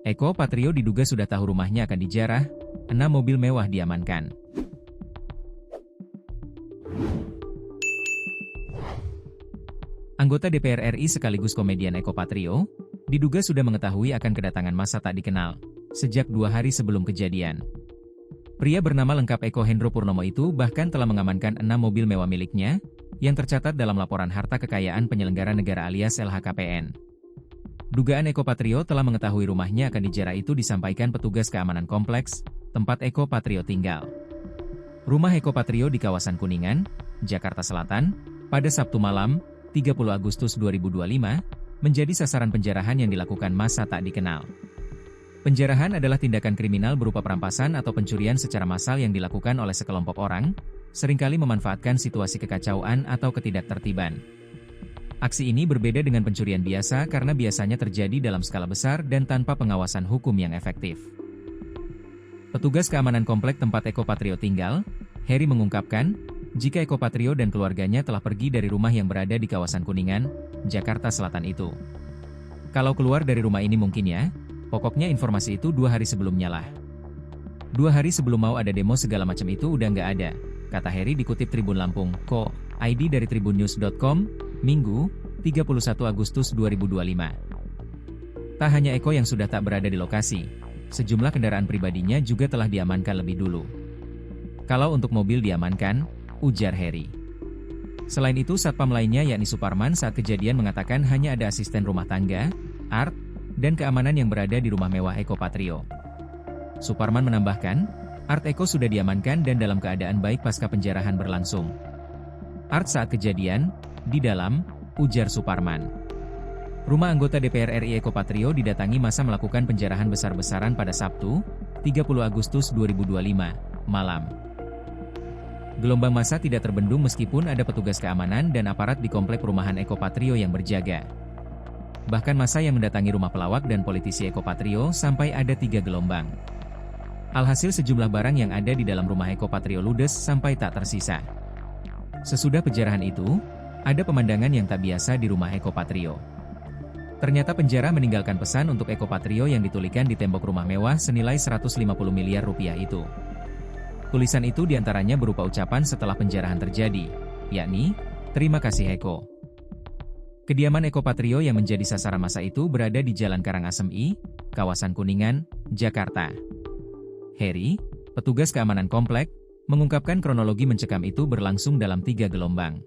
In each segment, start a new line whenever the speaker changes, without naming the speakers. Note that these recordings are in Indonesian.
Eko Patrio diduga sudah tahu rumahnya akan dijarah, 6 mobil mewah diamankan. Anggota DPR RI sekaligus komedian Eko Patrio, diduga sudah mengetahui akan kedatangan massa tak dikenal, sejak 2 hari sebelum kejadian. Pria bernama lengkap Eko Hendro Purnomo itu bahkan telah mengamankan 6 mobil mewah miliknya, yang tercatat dalam laporan harta kekayaan penyelenggara negara alias LHKPN. Dugaan Eko Patrio telah mengetahui rumahnya akan dijarah itu disampaikan petugas keamanan kompleks, tempat Eko Patrio tinggal. Rumah Eko Patrio di kawasan Kuningan, Jakarta Selatan, pada Sabtu malam, 30 Agustus 2025, menjadi sasaran penjarahan yang dilakukan massa tak dikenal. Penjarahan adalah tindakan kriminal berupa perampasan atau pencurian secara massal yang dilakukan oleh sekelompok orang, seringkali memanfaatkan situasi kekacauan atau ketidaktertiban. Aksi ini berbeda dengan pencurian biasa karena biasanya terjadi dalam skala besar dan tanpa pengawasan hukum yang efektif. Petugas keamanan komplek tempat Eko Patrio tinggal, Heri mengungkapkan, jika Eko Patrio dan keluarganya telah pergi dari rumah yang berada di kawasan Kuningan, Jakarta Selatan itu. Kalau keluar dari rumah ini mungkin ya, pokoknya informasi itu 2 hari sebelumnya lah. 2 hari sebelum mau ada demo segala macam itu udah nggak ada, kata Heri dikutip Tribun Lampung, ID dari tribunnews.com, Minggu, 31 Agustus 2025. Tak hanya Eko yang sudah tak berada di lokasi, sejumlah kendaraan pribadinya juga telah diamankan lebih dulu. Kalau untuk mobil diamankan, ujar Heri. Selain itu satpam lainnya yakni Suparman saat kejadian mengatakan hanya ada asisten rumah tangga, Art, dan keamanan yang berada di rumah mewah Eko Patrio. Suparman menambahkan, Art Eko sudah diamankan dan dalam keadaan baik pasca penjarahan berlangsung. Art saat kejadian, di dalam, ujar Suparman. Rumah anggota DPR RI Eko Patrio didatangi massa melakukan penjarahan besar-besaran pada Sabtu, 30 Agustus 2025, malam. Gelombang massa tidak terbendung meskipun ada petugas keamanan dan aparat di komplek perumahan Eko Patrio yang berjaga. Bahkan massa yang mendatangi rumah pelawak dan politisi Eko Patrio sampai ada 3 gelombang. Alhasil sejumlah barang yang ada di dalam rumah Eko Patrio ludes sampai tak tersisa. Sesudah penjarahan itu, ada pemandangan yang tak biasa di rumah Eko Patrio. Ternyata penjara meninggalkan pesan untuk Eko Patrio yang dituliskan di tembok rumah mewah senilai 150 miliar rupiah itu. Tulisan itu diantaranya berupa ucapan setelah penjarahan terjadi, yakni, "Terima kasih Eko." Kediaman Eko Patrio yang menjadi sasaran massa itu berada di Jalan Karangasem I, kawasan Kuningan, Jakarta. Heri, petugas keamanan komplek, mengungkapkan kronologi mencekam itu berlangsung dalam 3 gelombang.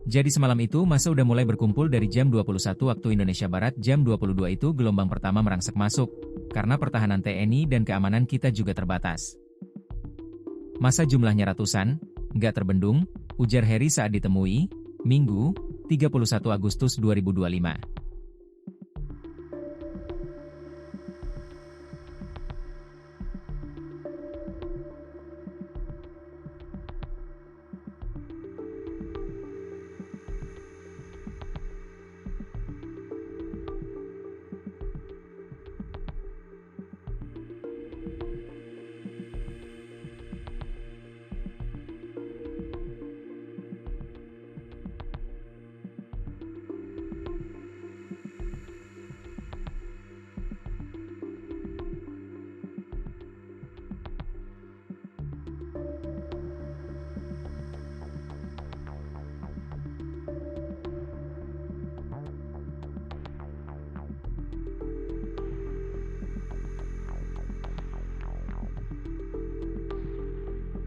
Jadi semalam itu massa udah mulai berkumpul dari jam 21 waktu Indonesia Barat, jam 22 itu gelombang pertama merangsek masuk, karena pertahanan TNI dan keamanan kita juga terbatas. Massa jumlahnya ratusan, nggak terbendung, ujar Heri saat ditemui, Minggu, 31 Agustus 2025.